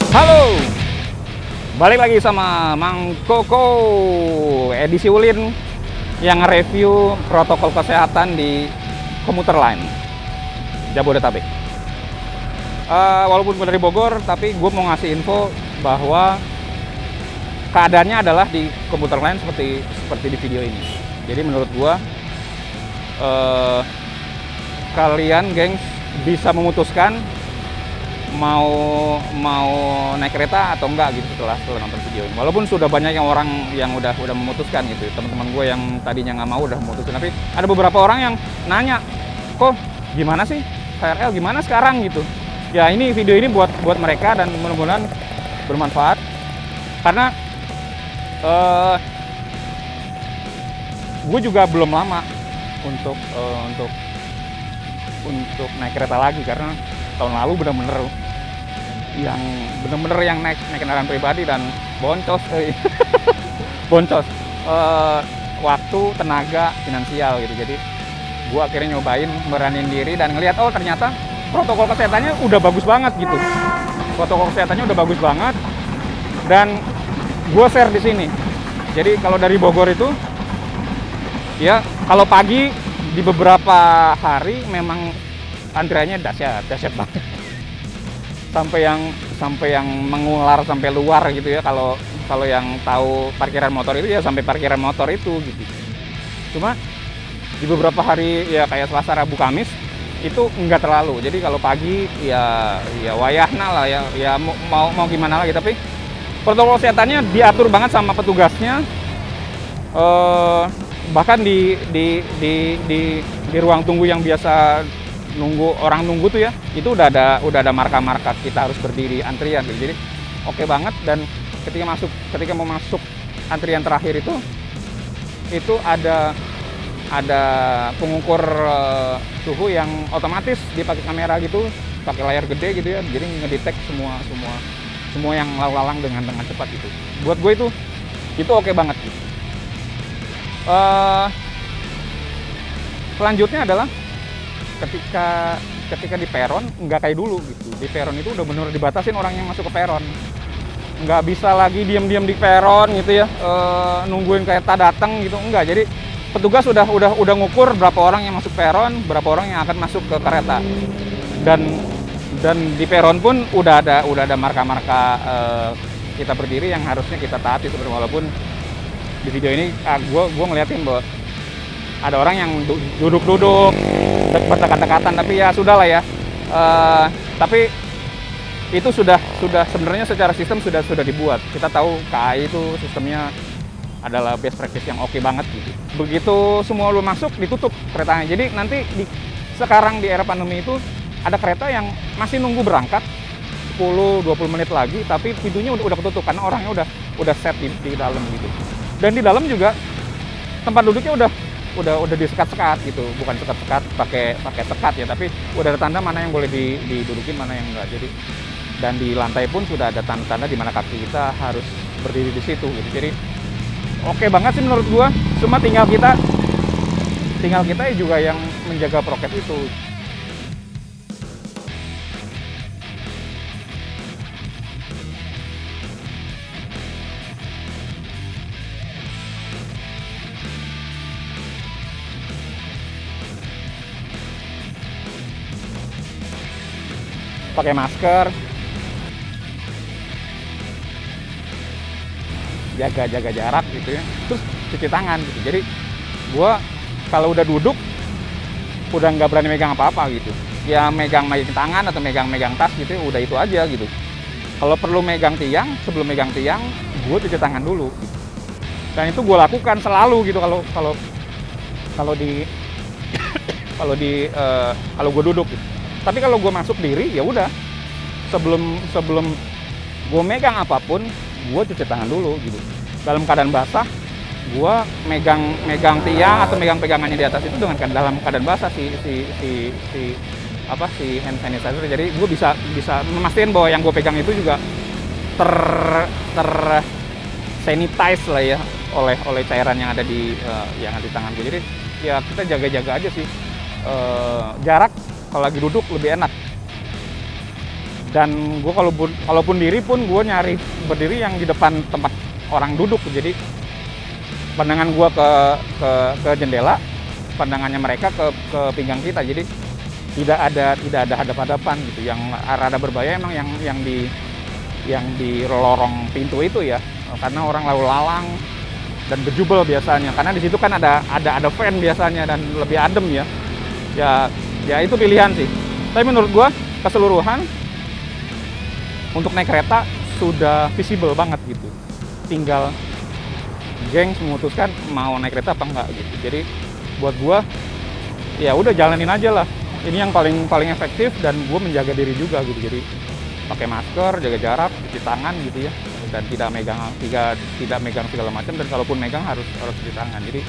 Halo, balik lagi sama Mang Koko, edisi Ulin yang nge-review protokol kesehatan di komuter lain Jabodetabek. Walaupun gue dari Bogor, tapi gue mau ngasih info bahwa keadaannya adalah di komuter lain seperti di video ini. Jadi menurut gue, kalian gengs bisa memutuskan mau naik kereta atau enggak gitu setelah nonton video ini. Walaupun sudah banyak orang yang udah memutuskan gitu, teman-teman gue yang tadinya nggak mau udah memutuskan, tapi ada beberapa orang yang nanya, kok gimana sih KRL, gimana sekarang gitu. Ya ini video ini buat mereka dan mudah-mudahan bermanfaat karena gue juga belum lama untuk naik kereta lagi karena tahun lalu bener-bener yang naik kendaraan pribadi dan boncos boncos waktu, tenaga, finansial gitu. Jadi gue akhirnya nyobain, beraniin diri dan ngelihat oh ternyata protokol kesehatannya udah bagus banget gitu. Protokol kesehatannya udah bagus banget dan gue share di sini. Jadi kalau dari Bogor itu ya kalau pagi di beberapa hari memang antriannya dahsyat banget. Sampai yang mengular sampai luar gitu ya. Kalau yang tahu parkiran motor itu ya sampai parkiran motor itu gitu. Cuma di beberapa hari ya kayak Selasa, Rabu, Kamis itu enggak terlalu. Jadi kalau pagi ya wayahna lah ya mau gimana lagi, tapi protokol kesehatannya diatur banget sama petugasnya. Bahkan di ruang tunggu yang biasa orang nunggu tuh ya, itu udah ada marka-marka kita harus berdiri antrian gitu. Jadi oke banget. Dan ketika mau masuk antrian terakhir itu ada pengukur suhu yang otomatis dipakai kamera gitu, pakai layar gede gitu ya, jadi ngedetect semua yang lalu-lalang dengan cepat gitu. Buat gue itu oke banget gitu. Selanjutnya adalah ketika di peron nggak kayak dulu gitu. Di peron itu udah bener dibatasin orang yang masuk ke peron, nggak bisa lagi diam-diam di peron gitu ya, nungguin kereta datang gitu, enggak. Jadi petugas udah ngukur berapa orang yang masuk peron, berapa orang yang akan masuk ke kereta, dan di peron pun udah ada marka-marka kita berdiri yang harusnya kita taati sebenarnya. Walaupun di video ini gue ngeliatin bahwa ada orang yang duduk-duduk berdekat-dekatan, tapi ya sudah lah ya. Tapi itu sudah sebenarnya secara sistem sudah dibuat. Kita tahu KAI itu sistemnya adalah best practice yang oke banget gitu. Begitu semua lu masuk, ditutup keretanya. Jadi nanti sekarang di era pandemi itu ada kereta yang masih nunggu berangkat 10-20 menit lagi, tapi pintunya udah ketutup karena orangnya udah set di dalam gitu. Dan di dalam juga tempat duduknya udah disekat-sekat gitu, bukan sekat-sekat pakai sekat ya, tapi udah ada tanda mana yang boleh didudukin, mana yang enggak. Jadi dan di lantai pun sudah ada tanda-tanda di mana kaki kita harus berdiri di situ gitu. Jadi oke banget sih menurut gua. Cuma tinggal kita juga yang menjaga prokes itu. Pakai masker, jaga jarak gitu ya, terus cuci tangan gitu. Jadi gue kalau udah duduk udah nggak berani megang apa-apa gitu, ya megang tangan atau megang tas gitu, udah itu aja gitu. Kalau perlu megang tiang, sebelum megang tiang gue cuci tangan dulu gitu. Dan itu gue lakukan selalu gitu kalau gue duduk gitu. Tapi kalau gue masuk diri ya udah, sebelum gue megang apapun gue cuci tangan dulu gitu. Dalam keadaan basah gue megang tiang atau megang pegangannya di atas itu dalam keadaan basah si hand sanitizer. Jadi gue bisa memastikan bahwa yang gue pegang itu juga ter sanitize lah ya oleh cairan yang ada di tangan gue. Jadi ya kita jaga aja sih, jarak kalau lagi duduk lebih enak. Dan gue kalaupun diri pun gue nyari berdiri yang di depan tempat orang duduk. Jadi pandangan gue ke jendela, pandangannya mereka ke pinggang kita. Jadi tidak ada hadap-hadapan gitu. Yang rada berbahaya emang yang di lorong pintu itu ya, karena orang lalu lalang dan bejubel biasanya. Karena di situ kan ada fan biasanya dan lebih adem ya. Ya itu pilihan sih. Tapi menurut gua keseluruhan untuk naik kereta sudah visible banget gitu. Tinggal gengs memutuskan mau naik kereta apa enggak gitu. Jadi buat gua ya udah jalanin aja lah. Ini yang paling efektif dan gua menjaga diri juga gitu. Jadi pakai masker, jaga jarak, cuci tangan gitu ya. Dan tidak megang segala macam, dan kalaupun megang harus cuci tangan. Jadi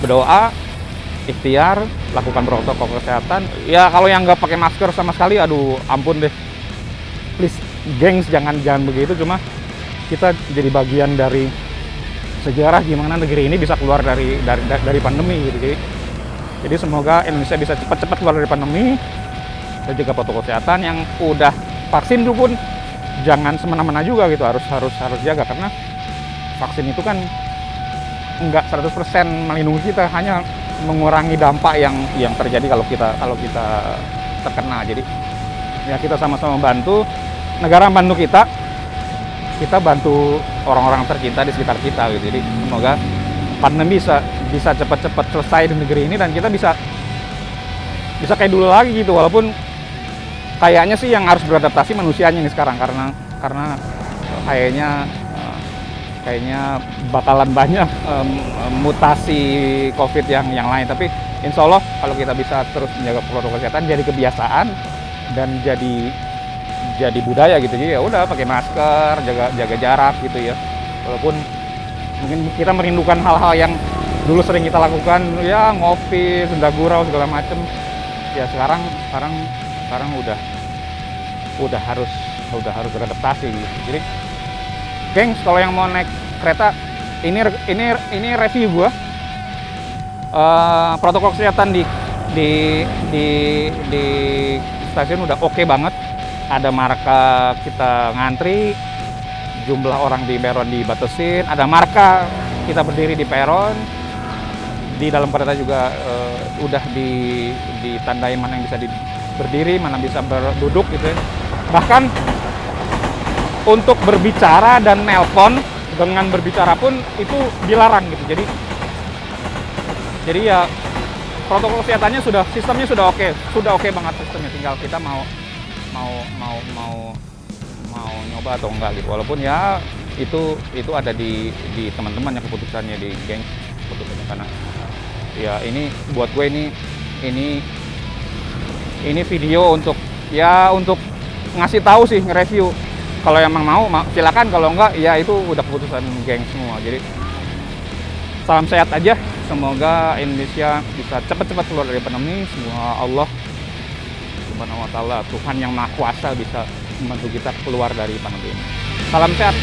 berdoa, ikhtiar, lakukan protokol kesehatan. Ya kalau yang nggak pakai masker sama sekali, aduh ampun deh. Please, gengs jangan begitu. Cuma kita jadi bagian dari sejarah gimana negeri ini bisa keluar dari pandemi gitu. Jadi semoga Indonesia bisa cepat-cepat keluar dari pandemi. Dan juga protokol kesehatan yang udah vaksin itu pun jangan semena-mena juga gitu, harus jaga, karena vaksin itu kan nggak 100% melindungi kita, hanya mengurangi dampak yang terjadi kalau kita terkena. Jadi ya kita sama-sama bantu, negara bantu kita bantu orang-orang tercinta di sekitar kita gitu. Jadi semoga pandemi bisa cepat-cepat selesai di negeri ini dan kita bisa kayak dulu lagi gitu. Walaupun kayaknya sih yang harus beradaptasi manusianya nih sekarang, karena kayaknya bakalan banyak mutasi COVID yang lain. Tapi insya Allah kalau kita bisa terus menjaga protokol kesehatan jadi kebiasaan dan jadi budaya gitu. Jadi ya udah pakai masker, jaga jarak gitu ya. Walaupun mungkin kita merindukan hal-hal yang dulu sering kita lakukan, ya ngopi, senda gurau segala macem. Ya sekarang udah harus beradaptasi gitu. Jadi gengs, kalau yang mau naik kereta, ini review gua. Protokol kesehatan di stasiun udah oke banget. Ada marka kita ngantri, jumlah orang di peron dibatasin, ada marka kita berdiri di peron. Di dalam kereta juga udah ditandai mana yang bisa berdiri, mana bisa berduduk gitu ya. Bahkan untuk berbicara dan nelpon, dengan berbicara pun itu dilarang gitu. Jadi ya protokol kesehatannya sistemnya sudah oke banget sistemnya. Tinggal kita mau nyoba atau enggak gitu. Walaupun ya itu ada di teman-teman yang keputusannya, di geng keputusannya. Karena ya ini buat gue ini video untuk ngasih tahu sih, nge-review. Kalau emang mau silakan, kalau enggak ya itu udah keputusan geng semua. Jadi salam sehat aja, semoga Indonesia bisa cepat-cepat keluar dari pandemi. Semoga Allah Subhanahu wa Ta'ala, Tuhan yang Maha Kuasa, bisa membantu kita keluar dari pandemi ini. Salam sehat.